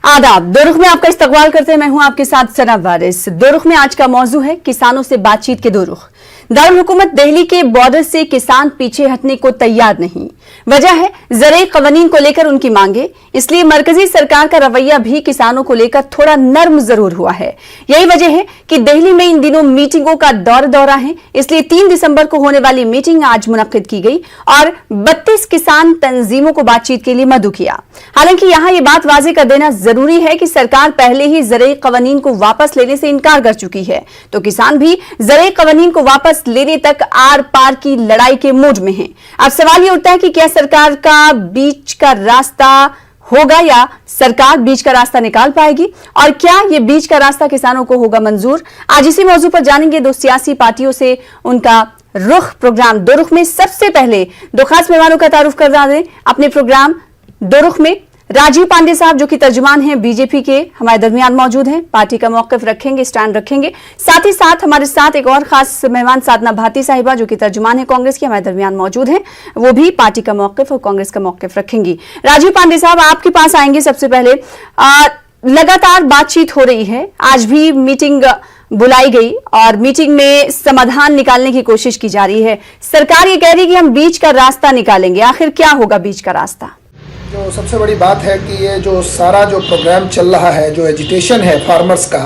आदाब। दुरुख में आपका इस्तकबाल करते हैं। मैं हूं आपके साथ सना वारिस। दुरुख में आज का मौजू है किसानों से बातचीत के दुरुख। दारुल हुकूमत दिल्ली के बॉर्डर से किसान पीछे हटने को तैयार नहीं। वजह है ज़राई क़वानीन को लेकर उनकी मांगे, इसलिए मरकजी सरकार का रवैया भी किसानों को लेकर थोड़ा नर्म जरूर हुआ है। यही वजह है कि दिल्ली में इन दिनों मीटिंगों का दौरा है, इसलिए 3 दिसंबर को होने वाली मीटिंग आज मुनक्किद की गई और 32 किसान तंजीमों को बातचीत के लिए मदऊ किया। हालांकि यहां ये बात वाज़ेह कर देना जरूरी है कि सरकार पहले ही ज़राई क़वानीन को वापस लेने से इनकार कर चुकी है, तो किसान भी ज़राई क़वानीन को वापस लेने तक आर पार की लड़ाई के मूड में हैं। अब सवाल ये उठता है कि क्या सरकार का बीच का रास्ता होगा या सरकार बीच का रास्ता निकाल पाएगी, और क्या ये बीच का रास्ता किसानों को होगा मंजूर। आज इसी मौजू पर जानेंगे दो सियासी पार्टियों से उनका रुख। प्रोग्राम दो रुख में सबसे पहले दो खास मेहमानों का तारुफ कर दें। अपने प्रोग्राम दो रुख में राजीव पांडे साहब, जो कि तर्जुमान हैं बीजेपी के, हमारे दरमियान मौजूद हैं। पार्टी का मौक़िफ़ रखेंगे, स्टैंड रखेंगे। साथ ही साथ हमारे साथ एक और खास मेहमान साधना भाटी साहिबा, जो कि तर्जुमान है कांग्रेस की, हमारे दरमियान मौजूद हैं। वो भी पार्टी का मौक़िफ़ और कांग्रेस का मौक़िफ़ रखेंगी। राजीव पांडे साहब, आपके पास आएंगे सबसे पहले। लगातार बातचीत हो रही है, आज भी मीटिंग बुलाई गई और मीटिंग में समाधान निकालने की कोशिश की जा रही है। सरकार ये कह रही है कि हम बीच का रास्ता निकालेंगे। आखिर क्या होगा बीच का रास्ता? जो सबसे बड़ी बात है कि ये जो सारा जो प्रोग्राम चल रहा है, जो एजिटेशन है फार्मर्स का,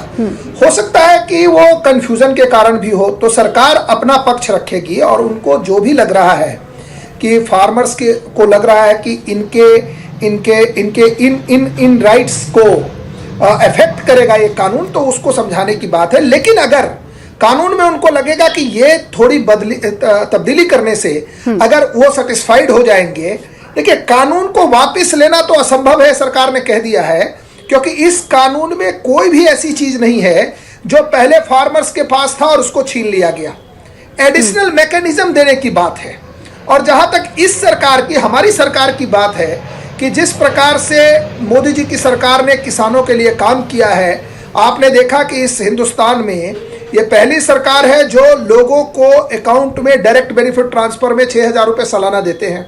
हो सकता है कि वो कंफ्यूजन के कारण भी हो, तो सरकार अपना पक्ष रखेगी और उनको जो भी लग रहा है कि फार्मर्स के को लग रहा है कि इन राइट्स को अफेक्ट करेगा ये कानून, तो उसको समझाने की बात है। लेकिन अगर कानून में उनको लगेगा कि ये थोड़ी तब्दीली करने से अगर वो सेटिस्फाइड हो जाएंगे, देखिए कानून को वापस लेना तो असंभव है, सरकार ने कह दिया है, क्योंकि इस कानून में कोई भी ऐसी चीज नहीं है जो पहले फार्मर्स के पास था और उसको छीन लिया गया। एडिशनल मैकेनिज्म देने की बात है। और जहां तक इस सरकार की, हमारी सरकार की बात है कि जिस प्रकार से मोदी जी की सरकार ने किसानों के लिए काम किया है, आपने देखा कि इस हिंदुस्तान में ये पहली सरकार है जो लोगों को अकाउंट में डायरेक्ट बेनिफिट ट्रांसफर में 6,000 रुपये सालाना देते हैं।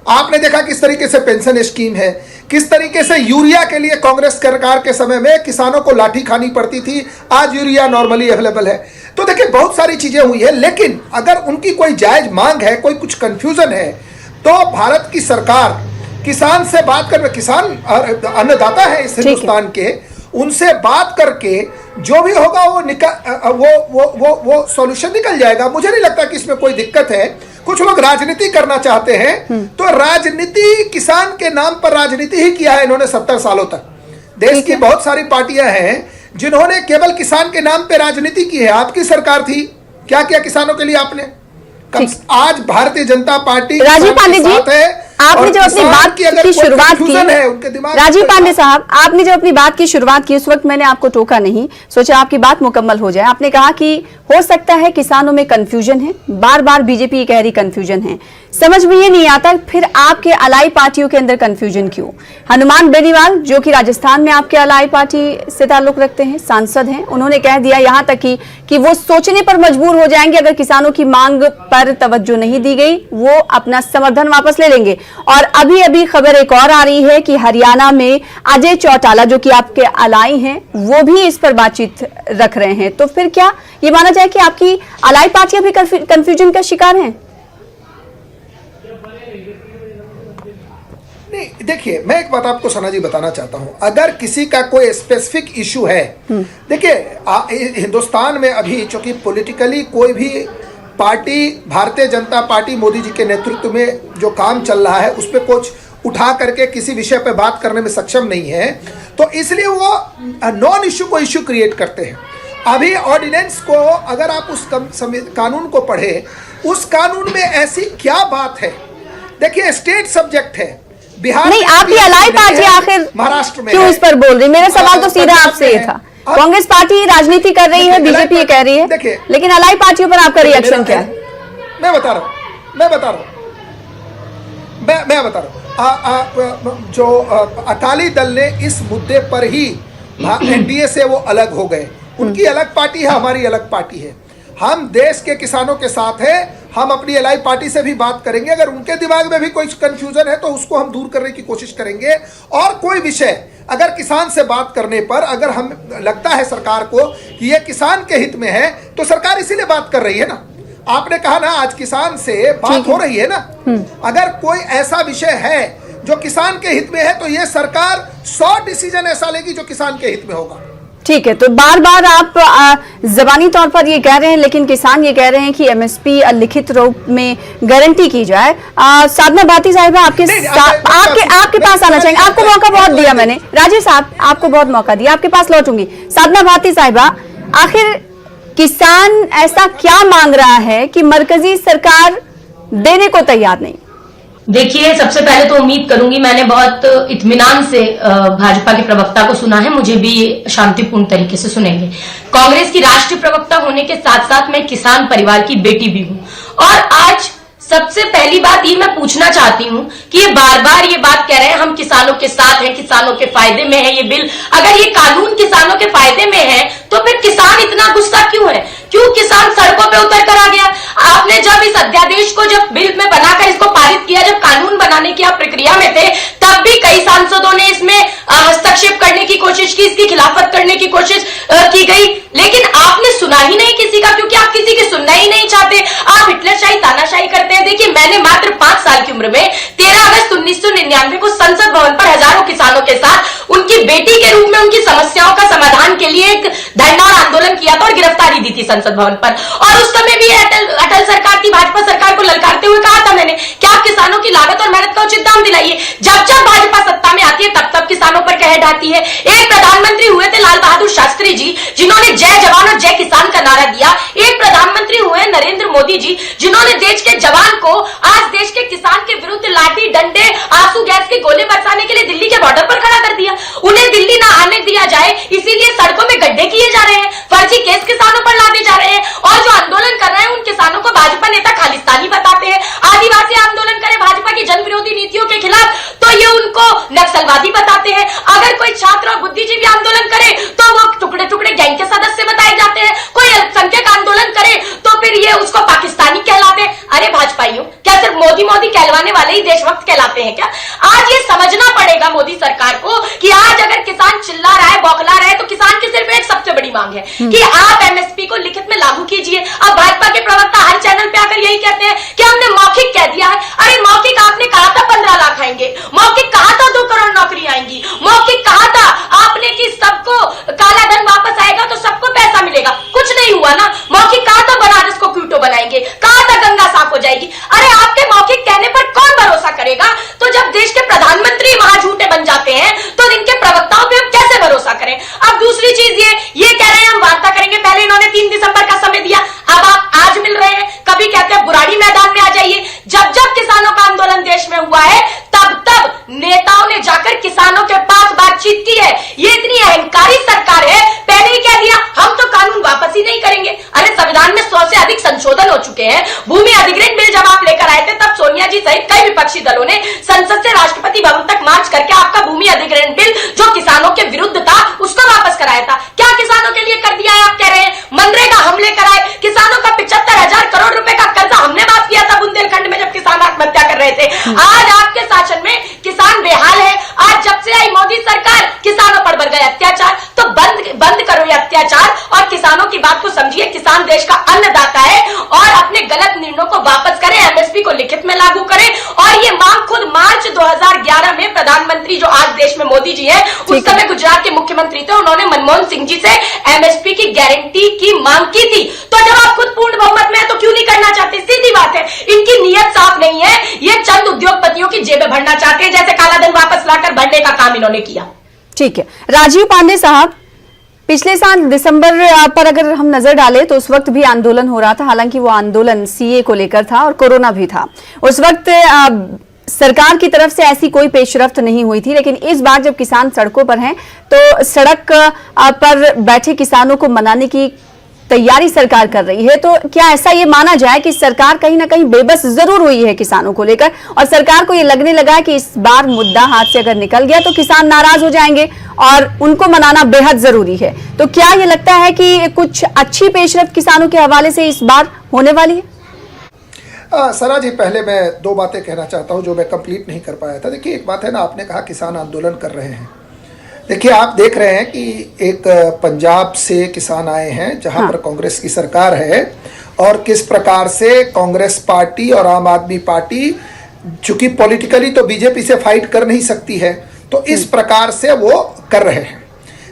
आपने देखा किस तरीके से पेंशन स्कीम है, किस तरीके से यूरिया के लिए कांग्रेस सरकार के समय में किसानों को लाठी खानी पड़ती थी, आज यूरिया नॉर्मली अवेलेबल है। तो देखिए बहुत सारी चीजें हुई है, लेकिन अगर उनकी कोई जायज मांग है, कोई कुछ कंफ्यूजन है, तो भारत की सरकार किसान से बात कर, किसान अन्नदाता है इस हिंदुस्तान के, उनसे बात करके जो भी होगा वो सॉल्यूशन निकल जाएगा। मुझे नहीं लगता कि इसमें कोई दिक्कत है। कुछ लोग राजनीति करना चाहते हैं, तो राजनीति, किसान के नाम पर राजनीति ही किया है इन्होंने 70 सालों तक। देश की बहुत सारी पार्टियां हैं जिन्होंने केवल किसान के नाम पे राजनीति की है। आपकी सरकार थी, क्या किया किसानों के लिए आपने? आज भारतीय जनता पार्टी राजीव पांडे जी, आपने जब अपनी बात की शुरुआत की, राजीव पांडे साहब, आपने जब अपनी बात की शुरुआत की, उस वक्त मैंने आपको टोका नहीं, सोचा आपकी बात मुकम्मल हो जाए। आपने कहा कि हो सकता है किसानों में कंफ्यूजन है, बार बार बीजेपी कह रही कंफ्यूजन है। समझ में ये नहीं आता फिर आपके अलाई पार्टियों के अंदर कंफ्यूजन क्यों? हनुमान बेनीवाल, जो कि राजस्थान में आपके अलाई पार्टी से ताल्लुक रखते हैं, सांसद हैं, उन्होंने कह दिया यहां तक कि वो सोचने पर मजबूर हो जाएंगे अगर किसानों की मांग पर तवज्जो नहीं दी गई, वो अपना समर्थन वापस ले लेंगे। और अभी अभी खबर एक और आ रही है कि हरियाणा में अजय चौटाला, जो कि आपके अलाई हैं, वो भी इस पर बातचीत रख रहे हैं। तो फिर क्या ये माना जाए कि आपकी अलाई पार्टियां भी कंफ्यूजन का शिकार हैं? नहीं, देखिए मैं एक बात आपको सना जी बताना चाहता हूं। अगर किसी का कोई स्पेसिफिक इशू है, देखिए हिंदुस्तान में अभी चूंकि पॉलिटिकली कोई भी पार्टी, भारतीय जनता पार्टी मोदी जी के नेतृत्व में जो काम चल रहा है उस पर कुछ उठा करके किसी विषय पे बात करने में सक्षम नहीं है, तो इसलिए वो नॉन इशू को इशू क्रिएट करते हैं। अभी ऑर्डिनेंस को अगर आप उस कानून को पढ़े, उस कानून में ऐसी क्या बात है? देखिए स्टेट सब्जेक्ट है, बिहार नहीं, आपकी अलाई पार्टी आखिर महाराष्ट्र में क्यों इस पर बोल रही? मेरा सवाल तो सीधा आपसे ये था। कांग्रेस पार्टी राजनीति कर रही है, बीजेपी ये कह रही है, लेकिन अलाई पार्टियों पर आपका रिएक्शन क्या है? मैं बता रहा हूं। जो अकाली दल ने इस मुद्दे पर ही एनडीए से वो अलग हो गए। उनकी अलग पार्टी है, हमारी अलग पार्टी है। हम देश के किसानों के साथ हैं, हम अपनी एलआई पार्टी से भी बात करेंगे। अगर उनके दिमाग में भी कोई कंफ्यूजन है तो उसको हम दूर करने की कोशिश करेंगे। और कोई विषय अगर किसान से बात करने पर अगर हम लगता है सरकार को कि ये किसान के हित में है तो सरकार इसीलिए बात कर रही है ना। आपने कहा ना आज किसान से बात हो रही है ना। अगर कोई ऐसा विषय है जो किसान के हित में है तो ये सरकार 100 डिसीजन ऐसा लेगी जो किसान के हित में होगा। ठीक है, तो बार बार आप जबानी तौर पर ये कह रहे हैं, लेकिन किसान ये कह रहे हैं कि एमएसपी लिखित रूप में गारंटी की जाए। साधना भारती साहिबा आपके पास आना चाहेंगे। आपको मौका बहुत दिया मैंने, राजीव साहब आपको बहुत मौका दिया, आपके पास लौटूंगी। साधना भारती साहिबा, आखिर किसान ऐसा क्या मांग रहा है कि मरकजी सरकार देने को तैयार नहीं? देखिए, सबसे पहले तो उम्मीद करूंगी, मैंने बहुत इत्मीनान से भाजपा के प्रवक्ता को सुना है, मुझे भी शांतिपूर्ण तरीके से सुनेंगे। कांग्रेस की राष्ट्रीय प्रवक्ता होने के साथ साथ मैं किसान परिवार की बेटी भी हूं और आज सबसे पहली बात ये मैं पूछना चाहती हूं कि ये बार बार ये बात कह रहे हैं हम किसानों के साथ हैं, किसानों के फायदे में है ये बिल। अगर ये कानून किसानों के फायदे में है तो फिर किसान इतना गुस्सा क्यों है? क्यों किसान सड़कों पे उतर कर आ गया? आपने जब इस अध्यादेश को जब बिल में बनाकर इसको पारित किया, जब कानून बनाने की आप प्रक्रिया में थे, तब भी कई सांसदों ने इसमें हस्तक्षेप करने की कोशिश की, इसकी खिलाफत करने की कोशिश की गई, लेकिन आपने सुना ही नहीं किसी का, क्योंकि आप किसी की सुनना ही नहीं चाहते। आप हिटलरशाही तानाशाही करते हैं। देखिए, मैंने मात्र 5 साल की उम्र में 13 अगस्त 1999 को संसद भवन पर हजारों किसानों के साथ उनकी बेटी के रूप में उनकी समस्याओं का समाधान के लिए एक धरना और आंदोलन किया था और गिरफ्तारी दी थी संसद भवन पर। और उस समय भी अटल सरकार की, भाजपा सरकार को ललकारते हुए कहा था मैंने कि आप किसानों की लागत और मेहनत का उचित दाम दिलाइए। जब जब भाजपा सत्ता में आती है तब तब किसानों पर कहर ढाती है। एक प्रधानमंत्री हुए थे लाल बहादुर शास्त्री जी, जिन्होंने जय जवान और जय किसान का नारा दिया। एक प्रधानमंत्री हुए नरेंद्र मोदी जी, जिन्होंने देश के जवान को आज देश के किसान के विरुद्ध लाठी डंडे आंसू गैस के गोले बरसाने के लिए दिल्ली के बॉर्डर पर खड़ा कर दिया। उन्हें दिल्ली ना आने दिया जाए, इसीलिए सड़कों में गड्ढे किए जा रहे हैं, फर्जी केस किसानों पर लादे जा रहे हैं, और जो आंदोलन कर रहे हैं उन किसानों को भाजपा नेता खालिस्तानी बताते हैं। आदिवासी आंदोलन करे भाजपा की जन विरोधी नीतियों के खिलाफ तो ये उनको नक्सलवादी बताते हैं। अगर कोई छात्र और बुद्धिजीवी आंदोलन करे तो वो टुकड़े टुकड़े गैंग के सदस्य बताए जाते हैं। कोई अल्पसंख्यक आंदोलन करे तो फिर ये उसको पाकिस्तानी कहलाते हैं। अरे भाजपाइयों, क्या सिर्फ मोदी मोदी कहलवाने वाले ही देशभक्त कहलाते हैं क्या? आज ये समझना पड़ेगा मोदी सरकार को कि आज अगर किसान चिल्ला रहा है, बौखला रहा है, तो किसान की सिर्फ एक सबसे बड़ी मांग है कि आप एमएसपी को लिखित में लागू कीजिए। अब भाजपा के प्रवक्ता हर चैनल पे आकर यही कहते हैं कि हमने मौखिक कह दिया है। अरे मौखिक आपने कहा था 15 लाख आएंगे, मौखिक कहा था 2 करोड़ नौकरी आएंगी, मौखिक कहा था आपने कि सबको काला धन वापस आएगा तो सबको पैसा मिलेगा, कुछ नहीं हुआ ना। मौखिक कहा था बनारस को क्यूटो बनाएंगे, कहा था गंगा साफ हो जाएगी। अरे आपके मौखिक कहने पर कौन भरोसा करेगा? तो जब देश के प्रधानमंत्री वहां झूठे बन जाते हैं तो इनके प्रवक्ताओं पे हम कैसे भरोसा करें? अब दूसरी चीज ये कह रहे हैं हम वार्ता करेंगे। पहले इन्होंने 3 दिसंबर का समय दिया, अब आप आज मिल रहे हैं। कभी कहते हैं बुराड़ी मैदान में आ जाइए। जब जब किसानों का आंदोलन देश में हुआ है तब तब नेताओं ने जाकर किसानों के पास बातचीत की है। ये इतनी अहंकारी सरकार है, पहले ही कह दिया हम तो कानून वापस ही नहीं करेंगे। अरे संविधान में 100 से अधिक संशोधन हो चुके हैं। भूमि अधिग्रहण बिल जब आप लेकर आए थे तब सोनिया जी सहित कई विपक्षी दलों ने संसद से राष्ट्रपति भवन तक मार्च करके आपका भूमि अधिग्रहण बिल जो किसानों के विरुद्ध था उसको वापस कराया था। क्या किसानों के लिए कर दिया है? आप कह रहे हैं मनरेगा हम लेकर आए, किसानों का 75,000 करोड़ रुपए का कर्जा हमने माफ किया था बुंदेलखंड में जब किसान आत्महत्या कर रहे थे। आज आपके शासन में किसान बेहाल है। आज जब से आई मोदी सरकार किसानों पर बढ़ गए अत्याचार। तो बंद करो ये अत्याचार और किसानों की बात को समझिए। किसान देश का अन्नदाता है और अपने गलत निर्णयों को वापस करें, एमएसपी को लिखित में लागू करें। और ये मांग खुद मार्च 2011 में प्रधानमंत्री जो आज देश में मोदी जी है, उस समय गुजरात के मुख्यमंत्री थे, उन्होंने मनमोहन सिंह जी से एमएसपी की गारंटी की मांग की थी। तो जब आप खुद पूर्ण बहुमत में है तो क्यों नहीं करना चाहते? सीधी बात है, इनकी नीयत साफ नहीं है। ये चंद उद्योगपतियों की जेबें भरना चाहते हैं, जैसे काला धन वापस लाकर भरने का काम इन्होंने किया। ठीक है, राजीव पांडे साहब, पिछले साल दिसंबर पर अगर हम नजर डालें तो उस वक्त भी आंदोलन हो रहा था। हालांकि वो आंदोलन सीए को लेकर था और कोरोना भी था। उस वक्त सरकार की तरफ से ऐसी कोई पेशरफ्त नहीं हुई थी, लेकिन इस बार जब किसान सड़कों पर हैं तो सड़क पर बैठे किसानों को मनाने की तैयारी सरकार कर रही है। तो क्या ऐसा ये माना जाए कि सरकार कहीं ना कहीं बेबस जरूर हुई है किसानों को लेकर, और सरकार को ये लगने लगा है कि इस बार मुद्दा हाथ से अगर निकल गया तो किसान नाराज हो जाएंगे और उनको मनाना बेहद जरूरी है? तो क्या ये लगता है कि कुछ अच्छी पेशरफ्त किसानों के हवाले से इस बार होने वाली है? सरा जी, पहले मैं 2 बातें कहना चाहता हूं जो मैं कंप्लीट नहीं कर पाया था। देखिए, एक बात है ना, आपने कहा किसान आंदोलन कर रहे हैं, देखिए, आप देख रहे हैं कि एक पंजाब से किसान आए हैं जहां पर कांग्रेस की सरकार है, और किस प्रकार से कांग्रेस पार्टी और आम आदमी पार्टी, चूंकि पॉलिटिकली तो बीजेपी से फाइट कर नहीं सकती है, तो इस प्रकार से वो कर रहे हैं।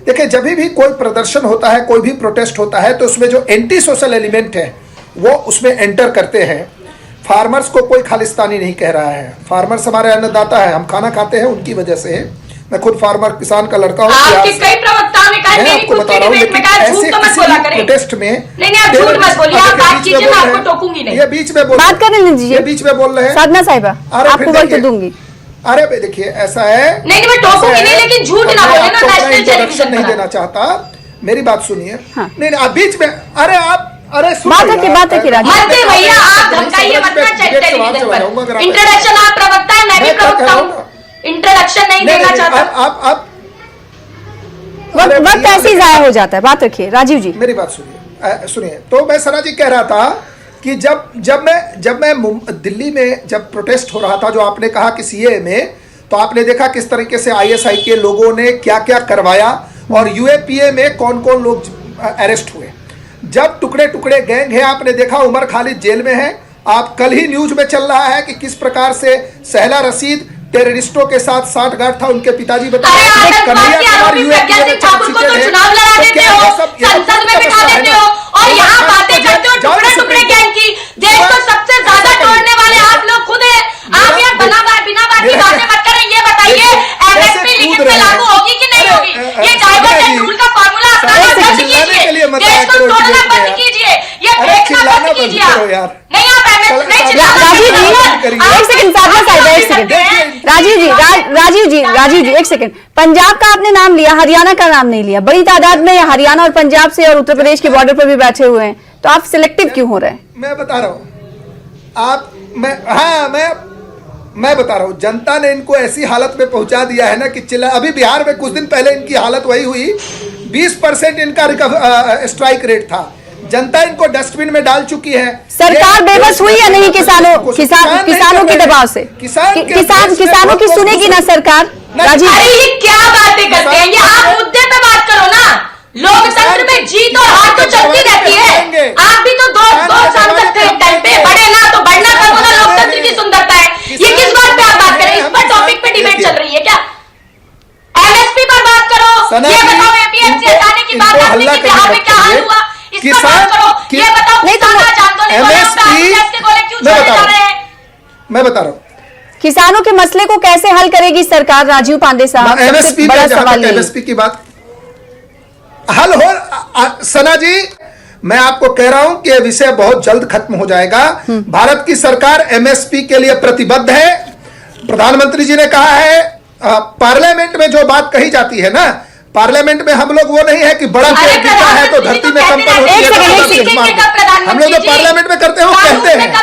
देखिए, जब भी कोई प्रदर्शन होता है, कोई भी प्रोटेस्ट होता है, तो उसमें जो एंटी सोशल एलिमेंट है वो उसमें एंटर करते हैं। फार्मर्स को कोई खालिस्तानी नहीं कह रहा है, फार्मर्स हमारे अन्नदाता है, हम खाना खाते हैं उनकी वजह से। मैं खुद फार्मर किसान का लड़का हूँ। आपके कई प्रवक्ताओं ने कहा, मेरी खुद की डिबेट में कहा, झूठ तो मत बोला करें। प्रोटेस्ट में नहीं, आप झूठ मत बोलिए, आप बात कीजिए, मैं आपको टोकूंगी नहीं। ये बीच में बोल, बात करने दीजिए, ये बीच में बोल रहे हैं साधना साहिबा, आपको वक्त दूंगी। अरे देखिए, ऐसा है, नहीं मैं टोकूंगी नहीं, लेकिन झूठ ना बोले ना, नेशनल टेलीविजन नहीं देना चाहता, मेरी बात सुनिए। हाँ। नहीं, आप बीच में, अरे बात है कि मत दे भैया, आप धमकाइए मत ना टेलीविजन पर। इंट्रोडक्शन आप प्रवक्ता है, मैं भी प्रवक्ता हूँ, इंट्रोडक्शन नहीं देना चाहता। आप वक्त ऐसे ही जाया हो जाता है। बात रखिए राजीव जी, मेरी बात सुनिए। तो मैं सना जी कह रहा था कि जब मैं दिल्ली में जब प्रोटेस्ट हो रहा था, जो आपने कहा कि सीए में, तो आपने देखा किस तरीके से आईएसआई के लोगों ने क्या क्या करवाया, और यूएपीए में कौन कौन लोग अरेस्ट हुए। जब टुकड़े टुकड़े गैंग है, आपने देखा उमर खालिद जेल में है। आप कल ही न्यूज में चल रहा है कि किस प्रकार से सहला रशीद टेररिस्टों के साथ साठगांठ था, उनके पिताजी बता रहे हैं। कन्हैया कुमार यूएपीए में चुनाव लड़ा देते हो, संसद में बिठा देते हो, और यहाँ बातें करते हो टुकड़े टुकड़े गैंग की। देश को सबसे ज्यादा तोड़ने वाले आप लोग खुद हैं। आप यहाँ बिना बात की बातें मत करें। ये बताइए, एमएसपी लिखित में लागू होगी कि नहीं होगी? ये डाइवर्जेंट रूल का फॉर्मूला अपनाना बंद कीजिए, देश को तोड़ना बंद कीजिए, ये फेंकना बंद कीजिए। नहीं, आप एमएसपी नहीं चिल्लाना। एक सेकंड साधना साहिबा, एक सेकंड। राजीव जी एक सेकंड। पंजाब का आपने नाम लिया, हरियाणा का नाम नहीं लिया। बड़ी तादाद में हरियाणा और पंजाब से और उत्तर प्रदेश के बॉर्डर पर भी बैठे हुए हैं, तो आप सिलेक्टिव क्यों हो रहे हैं? मैं बता रहा हूं, मैं बता रहा हूं, जनता ने इनको ऐसी हालत में पहुंचा दिया है ना कि अभी बिहार में कुछ दिन पहले इनकी हालत वही हुई। 20% इनका स्ट्राइक रेट था। जनता इनको डस्टबिन में डाल चुकी है। सरकार बेबस हुई या नहीं किसानों के दबाव से? किसानों की सुनेगी ना सरकार? राजीव, अरे ये क्या बातें करते हैं? ये आप मुद्दे पे बात करो ना। लोकतंत्र में जीत और हार तो चलती रहती है। आप भी तो दो सांसद थे एक टाइम पे, बड़े ना तो बढ़ना कब होगा? लोकतंत्र की सुंदरता है। ये किस बात पे आप बात करें? इस पर टॉपिक पे डिबेट चल रही है क्या? एमएसपी पर बात करो। ये बताओ, एपीएमसी हटाने की बात आपने की, बिहार में क्या हाल हुआ? इस पर बात करो। ये बताओ, मैं बता रहा हूँ, किसानों के मसले को कैसे हल करेगी सरकार? राजीव पांडे साहब, एमएसपी बड़ा सवाल एमएसपी की बात हल हो। सना जी, मैं आपको कह रहा हूं कि यह विषय बहुत जल्द खत्म हो जाएगा। भारत की सरकार एमएसपी के लिए प्रतिबद्ध है। प्रधानमंत्री जी ने कहा है, पार्लियामेंट में जो बात कही जाती है ना, पार्लियामेंट में हम लोग वो नहीं है कि बड़ा पेड़ गिरता है तो धरती में कंपन होती है। हम लोग जो पार्लियामेंट में करते हैं वो कहते हैं।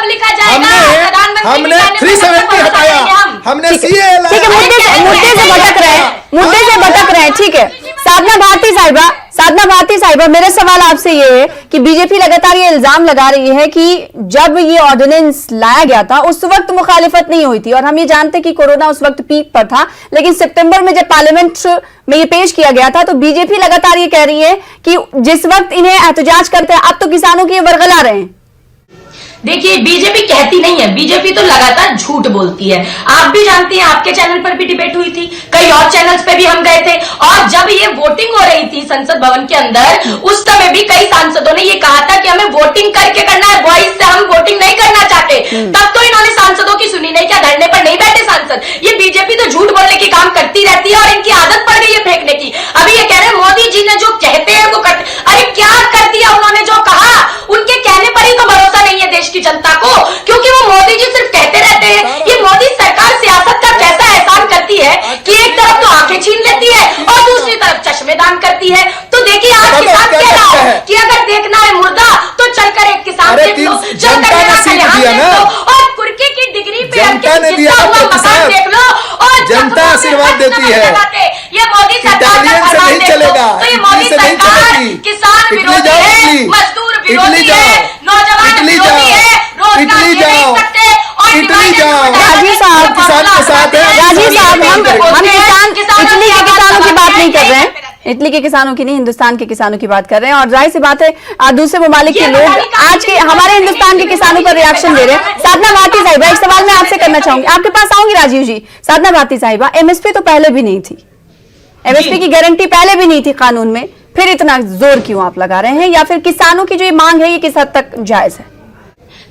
हमने 370 हटाया, हमने सीए ठीक है, मुद्दे से भटक रहे हैं। ठीक है, साधना भारती साहिबा, मेरा सवाल आपसे ये है कि बीजेपी लगातार ये इल्जाम लगा रही है कि जब ये ऑर्डिनेंस लाया गया था उस वक्त मुखालिफत नहीं हुई थी, और हम ये जानते हैं कि कोरोना उस वक्त पीक पर था, लेकिन सितंबर में जब पार्लियामेंट में ये पेश किया गया था तो बीजेपी लगातार ये कह रही है कि जिस वक्त इन्हें एहतजाज करते हैं, अब तो किसानों की ये वरगला रहे हैं। देखिए, बीजेपी कहती नहीं है, बीजेपी तो लगातार झूठ बोलती है। आप भी जानते हैं, आपके चैनल पर भी डिबेट हुई थी, कई और चैनल्स पे भी हम गए थे, और जब ये वोटिंग हो रही थी संसद भवन के अंदर, उस समय भी कई सांसदों ने ये कहा था कि हमें वोटिंग करके करना है, वॉइस से हम वोटिंग नहीं करना चाहते। तब तो इन्होंने सांसदों की सुनी नहीं। क्या धरने पर नहीं बैठे सांसद? ये बीजेपी तो झूठ बोलने की काम करती रहती है, और इनकी आदत पड़ गई है फेंकने की। अभी ये कह रहे हैं मोदी जी ने जो कहते हैं वो करते। अरे क्या कर दिया उन्होंने? जो कहा उनके कहने पर ही तो भरोसा नहीं है देश की जनता को, क्योंकि वो मोदी जी सिर्फ कहते रहते हैं। ये मोदी सरकार सियासत का कैसा एहसान करती है कि एक तरफ तो आंखें छीन लेती है और दूसरी तरफ चश्मे दान करती है। तो देखिए, आप किसान कह रहा हो कि अगर देखना है मुर्दा तो चलकर एक किसान देख लो, और कुर्के की डिग्री पे देख लो, और जनता आशीर्वाद देती है। ये मोदी सरकार का फरमान देख लो, तो ये मोदी सरकार किसान विरोधी है, मजदूर विरोधी है, नौजवान विरोधी है, रोजगार दे नहीं सकते, और राजीव साहब, हम किसानों की बात नहीं कर रहे हैं, इटली के किसानों की नहीं, हिंदुस्तान के किसानों की बात कर रहे हैं। और जाहिर सी बात है दूसरे ममालिक के लोग आज के हमारे हिंदुस्तान के किसानों पर रिएक्शन दे रहे हैं। साधना भारती साहिबा, एक सवाल मैं आपसे करना चाहूंगी, आपके पास आऊंगी राजीव जी। साधना भारती साहिबा, एमएसपी तो पहले भी नहीं थी, एमएसपी की गारंटी पहले भी नहीं थी कानून में, फिर इतना जोर क्यों आप लगा रहे हैं? या फिर किसानों की जो ये मांग है ये किस हद तक जायज है?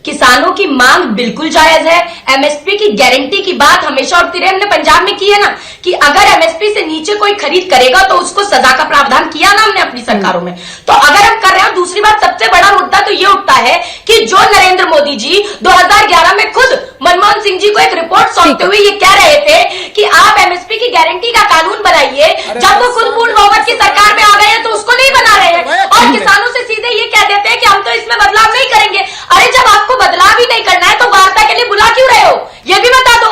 किसानों की मांग बिल्कुल जायज है। एमएसपी की गारंटी की बात हमेशा उठती रही, हमने पंजाब में की है ना कि अगर एमएसपी से नीचे कोई खरीद करेगा तो उसको सजा का प्रावधान किया ना हमने अपनी सरकारों में, तो अगर हम कर रहे हैं। दूसरी बात, सबसे बड़ा मुद्दा तो ये उठता है कि जो नरेंद्र मोदी जी 2011 में खुद मनमोहन सिंह जी को एक रिपोर्ट सौंपते हुए ये कह रहे थे कि आप एमएसपी की गारंटी का कानून बनाइए, जब वो खुद पूर्ण बहुमत की सरकार में आ गए हैं तो उसको नहीं बना रहे हैं और किसानों से सीधे ये कह देते हैं कि हम तो इसमें बदलाव नहीं करेंगे। अरे जब आपको बदलाव ही नहीं करना है तो वार्ता के लिए बुला क्यों रहे हो, ये भी बता दो।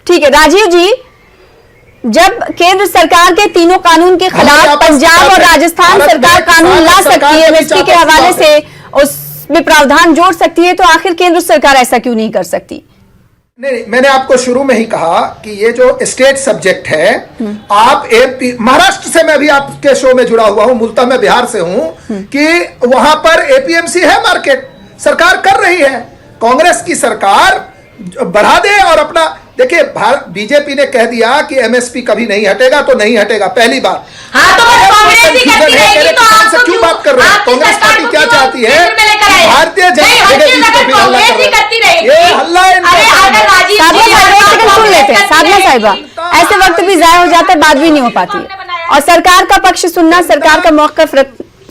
ठीक है राजीव जी, जब केंद्र सरकार के तीनों कानून के खिलाफ पंजाब और राजस्थान सरकार कानून ला सकती है, एमएसपी के हवाले से उसमें प्रावधान जोड़ सकती है, तो आखिर केंद्र सरकार ऐसा क्यों नहीं कर सकती? नहीं, मैंने आपको शुरू में ही कहा कि ये जो स्टेट सब्जेक्ट है, आप एमपी महाराष्ट्र से, मैं भी आपके शो में जुड़ा हुआ हूं, मूलतः मैं बिहार से हूं, कि वहां पर एपीएमसी है, मार्केट सरकार कर रही है। कांग्रेस की सरकार बढ़ा दे और अपना, देखिए बीजेपी ने कह दिया कि एमएसपी कभी नहीं हटेगा, तो नहीं हटेगा, पहली बात। हाँ, तो कांग्रेस ही करती रहेगी, तो आप से क्यों बात कर रहे हैं? कांग्रेस पार्टी क्या चाहती है? भारतीय जनता पार्टी ये हल्ला सुन लेते हैं। साधना साहिबा, ऐसे वक्त भी जाया हो जाता है, बात भी नहीं हो पाती है, और सरकार का पक्ष सुनना, सरकार का मौक़िफ़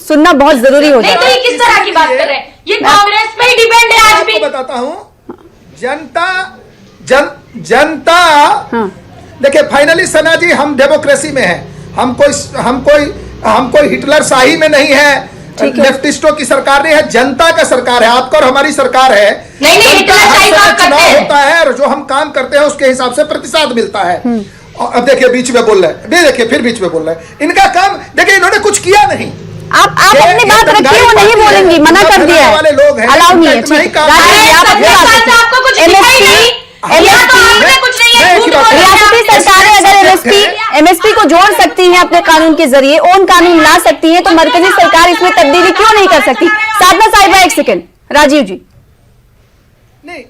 सुनना बहुत जरूरी हो जाता है। तो किस तरह की बात कर रहे हैं? ये कांग्रेस पे ही डिपेंड है आज भी। बताता हूं, जनता देखिए, फाइनली सना जी, हम डेमोक्रेसी में हैं, हम कोई हिटलर शाही में नहीं है, लेफ्टिस्टों की सरकार नहीं है, जनता का सरकार है, आपका और हमारी सरकार है। नहीं, चुनाव होता है और जो हम काम करते हैं उसके हिसाब से प्रतिशत मिलता है। अब देखिए बीच में बोल रहे हैं, देखिए फिर बीच में बोल रहे हैं, इनका काम देखिए, इन्होंने कुछ किया नहीं। आप अपनी बात रखिए, वो नहीं बोलेंगी, मना कर दिया है, अलाउ नहीं है। आपको कुछ रियासती सरकारें अगर एमएसपी को जोड़ सकती हैं अपने कानून के जरिए, ओन कानून ला सकती हैं, तो मरकजी सरकार इसमें तब्दीली क्यों नहीं कर सकती? साधना साहिबा, एक सेकंड, राजीव जी। नहीं,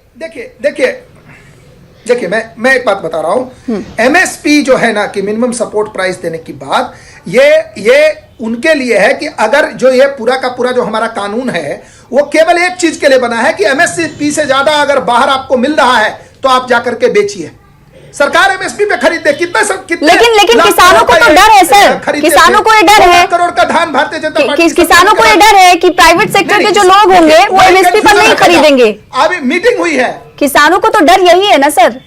देखिए मैं एक बात बता रहा हूं, एमएसपी जो है ना कि मिनिमम सपोर्ट प्राइस देने की बात, ये उनके लिए है कि अगर जो ये पूरा का पूरा जो हमारा कानून है वो केवल एक चीज के लिए बना है कि एमएसपी से ज्यादा अगर बाहर आपको मिल रहा है तो आप जाकर के बेचिए। सरकार एमएसपी पे खरीदे, कितने लेकिन किसानों को तो डर है सर, किसानों को ये डर है, करोड़ का धान भारतीय जनता पार्टी, किसानों को ये डर है कि प्राइवेट सेक्टर के जो लोग होंगे वो एमएसपी पर नहीं खरीदेंगे। अभी मीटिंग हुई है, किसानों को तो डर यही है ना सर,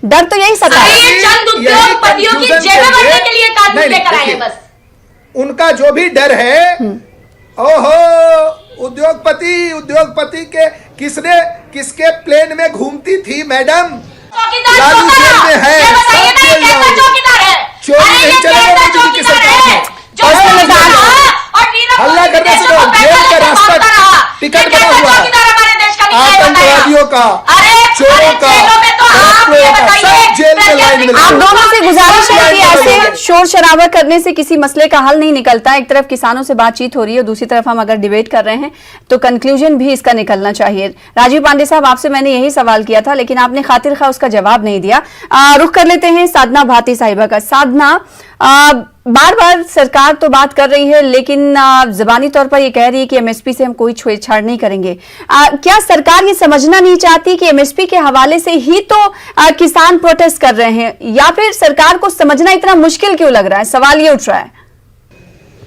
डर तो यही सता है। चंद उद्योगपतियों की जेबें भरने के लिए कानून लेकर आए बस। उनका जो भी डर है, ओहो, उद्योगपति के किसके प्लेन में घूमती थी मैडम? लालू जेल में है, सब जेल है, चोरी नहीं चलेगा मोदी की सरकार में। हल्ला करने से जेल का रास्ता टिकट बना हुआ है, आतंकवादियों का, चोरों का, सब जेल में लाइन में। आप दोनों से गुजारिश है कि ऐसे शोर शराबा करने से किसी मसले का हल नहीं निकलता। एक तरफ किसानों से बातचीत हो रही है, दूसरी तरफ हम अगर डिबेट कर रहे हैं तो कंक्लूजन भी इसका निकलना चाहिए। राजीव पांडे साहब, आपसे मैंने यही सवाल किया था, लेकिन आपने खातिर खा उसका जवाब नहीं दिया। रुख कर लेते हैं साधना भारती साहिबा का। साधना, बार बार सरकार तो बात कर रही है, लेकिन जबानी तौर पर ये कह रही है कि एमएसपी से हम कोई छेड़छाड़ नहीं करेंगे। क्या सरकार ये समझना नहीं चाहती कि एमएसपी के हवाले से ही तो किसान प्रोटेस्ट कर रहे हैं, या फिर सरकार को समझना इतना मुश्किल क्यों लग रहा है? सवाल ये उठ रहा है।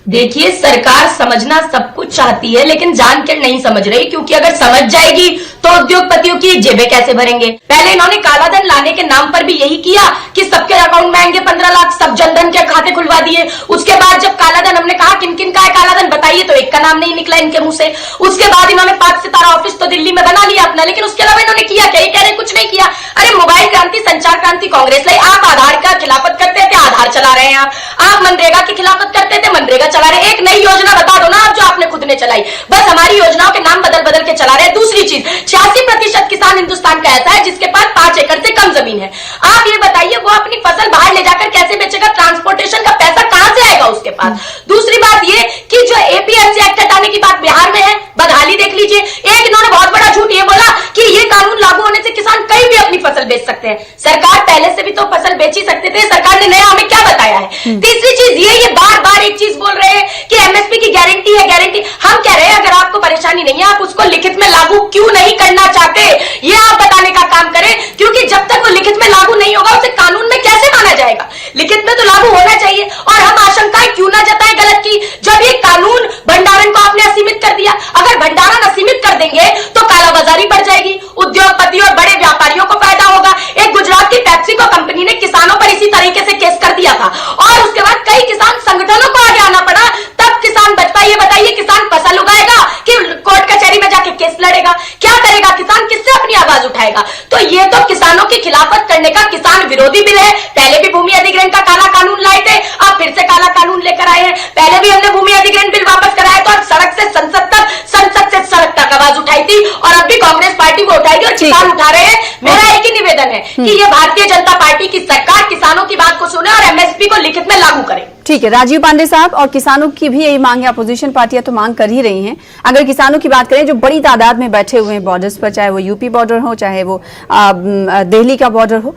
देखिए, सरकार समझना सब कुछ चाहती है, लेकिन जानकर नहीं समझ रही, क्योंकि अगर समझ जाएगी तो उद्योगपतियों की जेबें कैसे भरेंगे? पहले इन्होंने कालाधन लाने के नाम पर भी यही किया कि सबके अकाउंट में आएंगे 15 लाख, सब जनधन के खाते खुलवा दिए। उसके बाद जब कालाधन, हमने कहा किन किन का है कालाधन बताइए, तो एक का नाम नहीं निकला इनके मुंह से। उसके बाद इन्होंने 5 सितारा ऑफिस तो दिल्ली में बना लिया अपना, लेकिन उसके अलावा इन्होंने किया क्या? ये कह रहे कुछ नहीं किया। अरे मोबाइल क्रांति, संचार क्रांति कांग्रेस लाई। आप आधार का खिलाफत करते थे, आधार चला रहे हैं आप मनरेगा की खिलाफत करते थे, मनरेगा चला रहे हैं। एक नई योजना बता दो ना आप, जो आपने खुद ने चलाई। बस हमारी योजनाओं के नाम बदल बदल के चला रहे हैं। दूसरी चीज, 86% किसान हिंदुस्तान का ऐसा है जिसके पास 5 एकड़ से कम जमीन है। आप ये बताइए वो अपनी फसल बाहर ले जाकर कैसे बेचेगा? ट्रांसपोर्टेशन का पैसा कहां से आएगा रहेगा उसके पास। दूसरी बात ये कि जो एपीएमसी एक्ट हटाने की बात बिहार में है, बदहाली देख लीजिए। एक इन्होंने बहुत बड़ा झूठ ये बोला कि ये कानून लागू होने से किसान कहीं भी अपनी फसल बेच सकते हैं। सरकार पहले से भी तो फसल बेच ही सकते थे, सरकार ने नया हमें क्या बताया है? तीसरी चीज ये बार बार एक चीज बोल रहे हैं कि एमएसपी की गारंटी है, गारंटी। हम कह रहे हैं अगर आपको परेशानी नहीं है, आप उसको लिखित में लागू क्यों नहीं करना चाहते, ये आप बताने का काम करें। क्योंकि जब तक वो लिखित में लागू नहीं होगा उसे कानून में कैसे माना जाएगा? लिखित में तो लागू होना चाहिए। और हम आशंकाएं क्यों ना जताएं गलत की, जब ये कानून भंडारण को आपने असीमित कर दिया। अगर भंडारण असीमित कर देंगे तो कालाबाजारी बढ़ जाएगी, उद्योगपति और बड़े व्यापारियों को फायदा होगा। एक गुजरात की पेप्सिको कंपनी ने किसानों पर इसी तरीके से केस कर दिया था और उसके बाद कई किसान संगठनों को आगे आना पड़ा, तब किसान बच पाए। ये बताइए किसान फसल उगाएगा कि कोर्ट कचहरी में जाके केस लड़ेगा? क्या करेगा किसान? किससे अपनी आवाज उठाएगा? तो ये तो किसानों की खिलाफत करने का किसान विरोधी बिल है। पहले भी भूमि अधिग्रहण का काला कानून लाए थे, अब फिर से काला कानून लेकर आए हैं। पहले भी हमने भूमि अधिग्रहण बिल वापस कराया था और सड़क से संसद तक, संसद से सड़क तक आवाज उठाई थी और अब भी कांग्रेस पार्टी को उठाएगी और किसान उठा रहे हैं। मेरा एक ही निवेदन है कि ये भारतीय जनता पार्टी की सरकार किसानों की बात को सुने और एमएसपी को लिखित में लागू करे। ठीक है राजीव पांडे साहब, और किसानों की भी यही मांग है, अपोजिशन पार्टियां तो मांग कर ही रही हैं। अगर किसानों की बात करें जो बड़ी तादाद में बैठे हुए हैं बॉर्डर्स पर, चाहे वो यूपी बॉर्डर हो चाहे वो दिल्ली का बॉर्डर हो,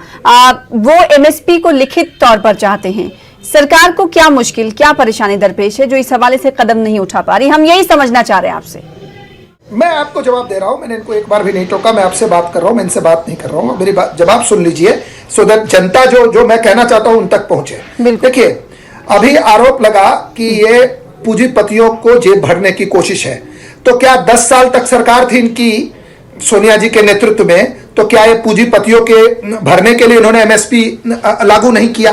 वो एमएसपी को लिखित तौर पर चाहते हैं। सरकार को क्या मुश्किल, क्या परेशानी दरपेश है जो इस हवाले से कदम नहीं उठा पा रही? हम यही समझना चाह रहे हैं आपसे। मैं आपको जवाब दे रहा हूं, मैंने इनको एक बार भी नहीं टोका। मैं आपसे बात कर रहा हूं, मैं इनसे बात नहीं कर रहा हूं। मेरी बात जवाब सुन लीजिए सो दैट जनता जो मैं कहना चाहता हूं उन तक पहुंचे। देखिए अभी आरोप लगा कि ये पूंजीपतियों को जेब भरने की कोशिश है, तो क्या 10 साल तक सरकार थी इनकी सोनिया जी के नेतृत्व में, तो क्या ये पूंजीपतियों के भरने के लिए उन्होंने एमएसपी लागू नहीं किया?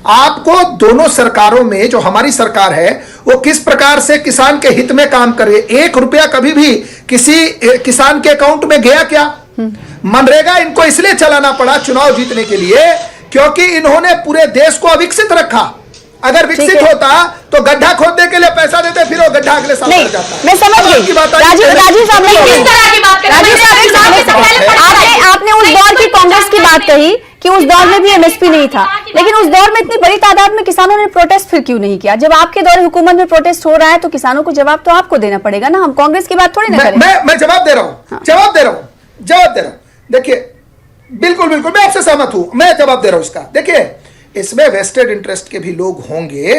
आपको दोनों सरकारों में जो हमारी सरकार है वो किस प्रकार से किसान के हित में काम करे। 1 रुपया कभी भी किसी किसान के अकाउंट में गया क्या? मनरेगा इनको इसलिए चलाना पड़ा चुनाव जीतने के लिए क्योंकि इन्होंने पूरे देश को अविकसित रखा। अगर विकसित होता तो गड्ढा खोदने के लिए पैसा देते, फिर वो गड्ढा अगले साल भर जाता। मैं समझ गई राजीव साहब, आपने उस दौर की कांग्रेस की बात कही कि उस दौर में भी एमएसपी नहीं था, लेकिन उस दौर में इतनी बड़ी तादाद में किसानों ने प्रोटेस्ट फिर क्यों नहीं किया? जब आपके दौर हुकूमत में प्रोटेस्ट हो रहा है तो किसानों को जवाब तो आपको देना पड़ेगा ना, हम कांग्रेस की बात थोड़ी ना करें। मैं जवाब दे रहा हूं, जवाब दे रहा हूं। देखिए बिल्कुल मैं आपसे सहमत हूं, मैं जवाब दे रहा हूं इसका। देखिए इसमें वेस्टेड इंटरेस्ट के भी लोग होंगे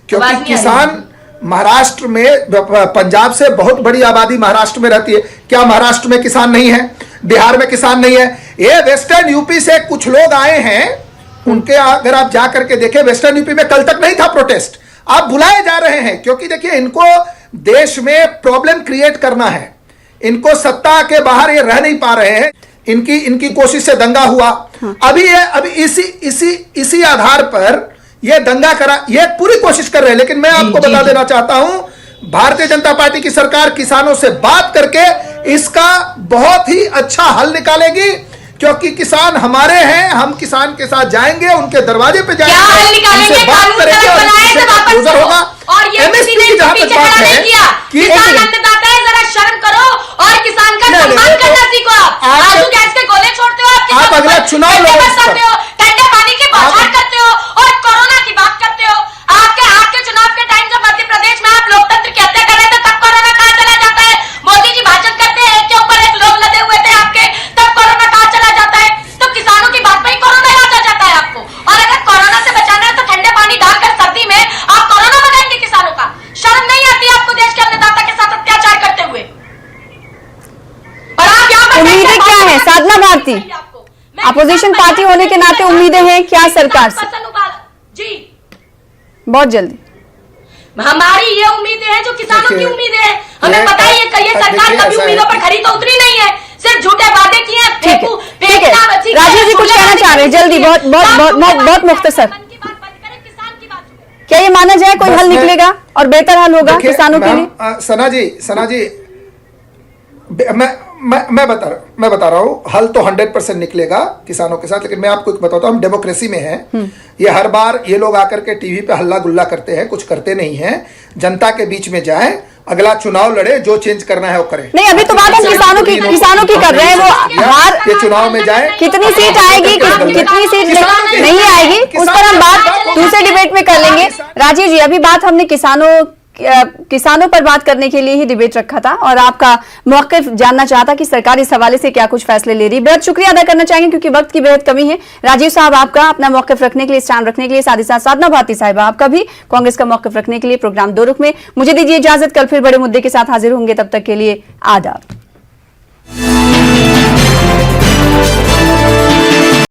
क्योंकि किसान महाराष्ट्र में, पंजाब से बहुत बड़ी आबादी महाराष्ट्र में रहती है। क्या महाराष्ट्र में किसान नहीं है? बिहार में किसान नहीं है? ये वेस्टर्न यूपी से कुछ लोग आए हैं, उनके अगर आप जा करके देखें वेस्टर्न यूपी में कल तक नहीं था प्रोटेस्ट, आप बुलाए जा रहे हैं क्योंकि देखिए इनको देश में प्रॉब्लम क्रिएट करना है, इनको सत्ता के बाहर ये रह नहीं पा रहे हैं। इनकी कोशिश से दंगा हुआ। अभी इसी आधार पर ये दंगा करा, ये पूरी कोशिश कर रहे हैं। लेकिन मैं आपको बता देना चाहता हूं भारतीय जनता पार्टी की सरकार किसानों से बात करके इसका बहुत ही अच्छा हल निकालेगी क्योंकि किसान हमारे हैं, हम किसान के साथ जाएंगे, उनके दरवाजे पे जाएंगे, उनसे बात करेंगे और उनसे गुजर होगा। और ये एमएसपी की जहां तक बात है कि किसान अन्नदाता है, जरा शर्म करो और किसान का सम्मान करना सीखो। आलू गैस के गोले छोड़ते हो, आप अगला चुनाव लड़ो, ठंडे पानी की बौछार करते हो और कोरोना की बात करते हो। आपके चुनाव के टाइम जब मध्य प्रदेश में आप लोकतंत्र की हत्या कर रहे थे तब कोरोना कहां चला जाता है? मोदी जी भाषण करते हैं, एक के ऊपर एक लोग लदे हुए थे आपके, तब कोरोना कहां चला जाता है? तो किसानों की बात में ही कोरोना याद आ जाता है आपको। और अगर कोरोना से बचाना है तो ठंडे पानी डालकर सर्दी में आप कोरोना भगाएंगे किसानों का। शर्म नहीं आती आपको देश के अन्नदाता के साथ अत्याचार करते हुए? और आप यहाँ पर उम्मीदें क्या है साधना भारती? अपोजिशन पार्टी होने के नाते उम्मीदें हैं क्या सरकार से? जी बहुत जल्दी हमारी ये उम्मीदें हैं जो किसानों की उम्मीदें हैं। हमें पता है ये सरकार कभी उम्मीदों पर खरी तो उतरी नहीं है, सिर्फ झूठे वादे किए हैं। ठीक है राजीव जी कुछ कहना चाह रहे हैं जल्दी, बहुत मुख्तसर। क्या ये माना जाए कोई हल निकलेगा और बेहतर हल होगा किसानों के लिए? सना जी मैं बता रहा हूँ हल तो 100% निकलेगा किसानों के साथ। लेकिन मैं आपको एक बताता हूँ, हम डेमोक्रेसी में हैं। ये हर बार ये लोग आकर के टीवी पे हल्ला गुल्ला करते हैं, कुछ करते नहीं हैं। जनता के बीच में जाएं अगला चुनाव लड़े, जो चेंज करना है वो करे। नहीं, अभी तो बात हम किसानों की कर रहे हैं। वो हार ये चुनाव में जाए, कितनी सीट आएगी, कितनी सीट नहीं आएगी, उस पर हम बात दूसरे डिबेट में कर लेंगे। राजीव जी, अभी बात हमने किसानों पर बात करने के लिए ही डिबेट रखा था और आपका मौक़िफ़ जानना चाहता कि सरकार इस हवाले से क्या कुछ फैसले ले रही है। बेहद शुक्रिया अदा करना चाहेंगे क्योंकि वक्त की बेहद कमी है। राजीव साहब, आपका अपना मौक़िफ़ रखने के लिए, स्टैंड रखने के लिए, साथ ही साथ साधना भारती साहिबा, आपका भी कांग्रेस का मौक़िफ़ रखने के लिए प्रोग्राम दो रुख में। मुझे दीजिए इजाजत, कल फिर बड़े मुद्दे के साथ हाजिर होंगे, तब तक के लिए आदाब।